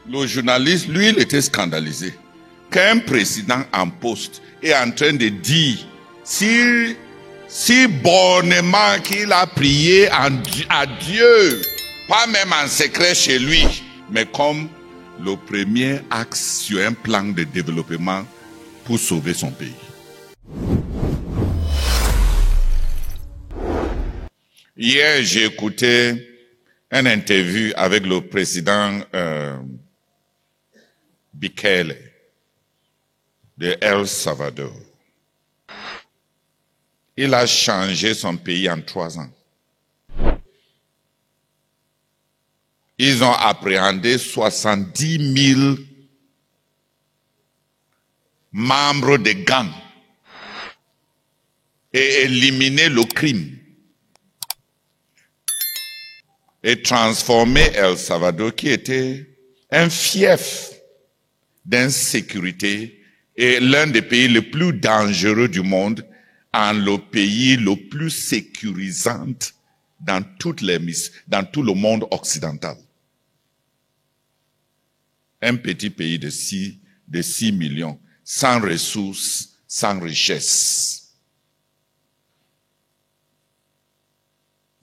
Le journaliste, lui, il était scandalisé. Qu'un président en poste est en train de dire si bonnement qu'il a prié à Dieu, pas même en secret chez lui, mais comme le premier axe sur un plan de développement pour sauver son pays. Hier, j'ai écouté une interview avec le président Bukele de El Salvador. Il a changé son pays en 3 ans. Ils ont appréhendé 70 000 membres de gangs et éliminé le crime. Et transformé El Salvador, qui était un fief d'insécurité et l'un des pays les plus dangereux du monde, en le pays le plus sécurisant dans tout le monde occidental. Un petit pays de 6 millions, sans ressources, sans richesse.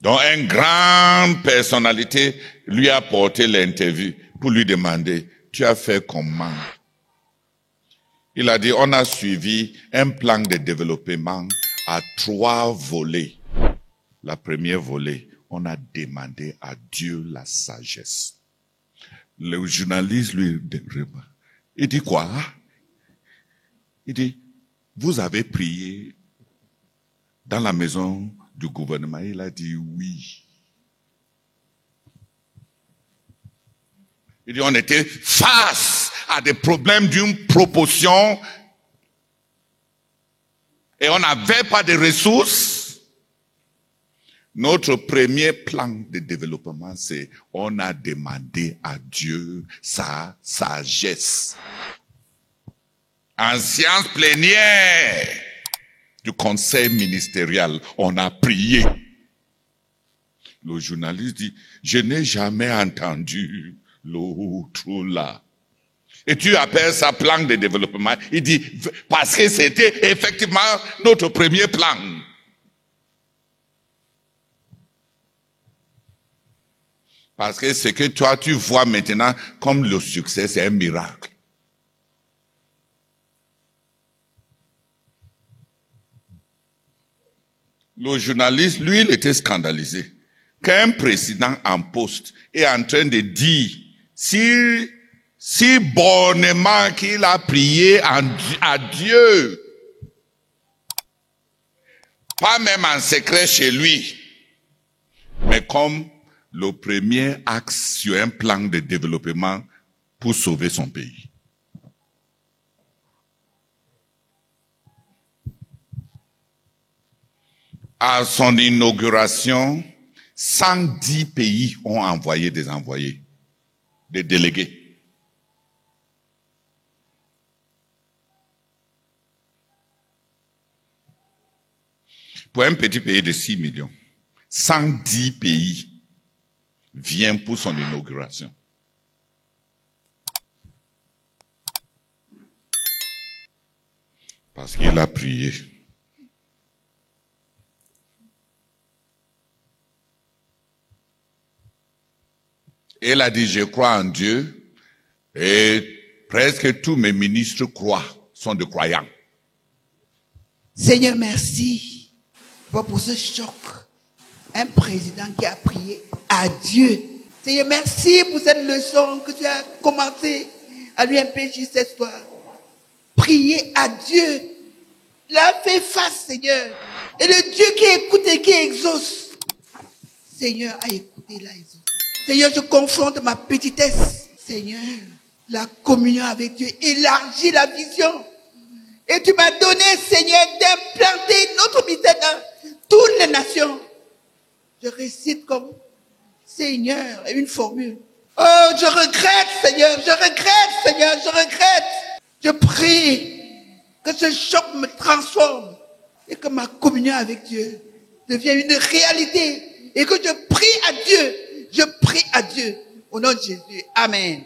Donc, une grande personnalité lui a porté l'interview pour lui demander, tu as fait comment? Il a dit, on a suivi un plan de développement à 3 volets. La première volet, on a demandé à Dieu la sagesse. Le journaliste lui demande, il dit quoi? Il dit, vous avez prié dans la maison du gouvernement? Il a dit oui. Il dit, on était face à des problèmes d'une proportion et on n'avait pas de ressources. Notre premier plan de développement, c'est on a demandé à Dieu sa sagesse. En séance plénière du conseil ministériel, on a prié. Le journaliste dit, je n'ai jamais entendu l'autre là. Et tu appelles ça plan de développement. Il dit, parce que c'était effectivement notre premier plan. Parce que ce que toi tu vois maintenant comme le succès, c'est un miracle. Le journaliste, lui, il était scandalisé. Qu'un président en poste est en train de dire, si bonnement qu'il a prié à Dieu, pas même en secret chez lui, mais comme le premier axe sur un plan de développement pour sauver son pays. À son inauguration, 110 pays ont envoyé des envoyés, des délégués. Pour un petit pays de 6 millions, 110 pays viennent pour son inauguration. Parce qu'il a prié. Il a dit, je crois en Dieu, et presque tous mes ministres sont des croyants. Seigneur, merci pour ce choc. Un président qui a prié à Dieu. Seigneur, merci pour cette leçon que tu as commencé à lui impécher cette soir. Prier à Dieu. Il a fait face, Seigneur. Et le Dieu qui écoute et qui exauce. Seigneur, a écouté, il a exaucé. Seigneur, je confronte ma petitesse. Seigneur, la communion avec Dieu élargit la vision. Et tu m'as donné, Seigneur, d'implanter notre ministère dans toutes les nations. Je récite comme Seigneur une formule. Oh, je regrette, Seigneur, je regrette, Seigneur, je regrette. Je prie que ce choc me transforme et que ma communion avec Dieu devienne une réalité et que je prie à Dieu au nom de Jésus. Amen.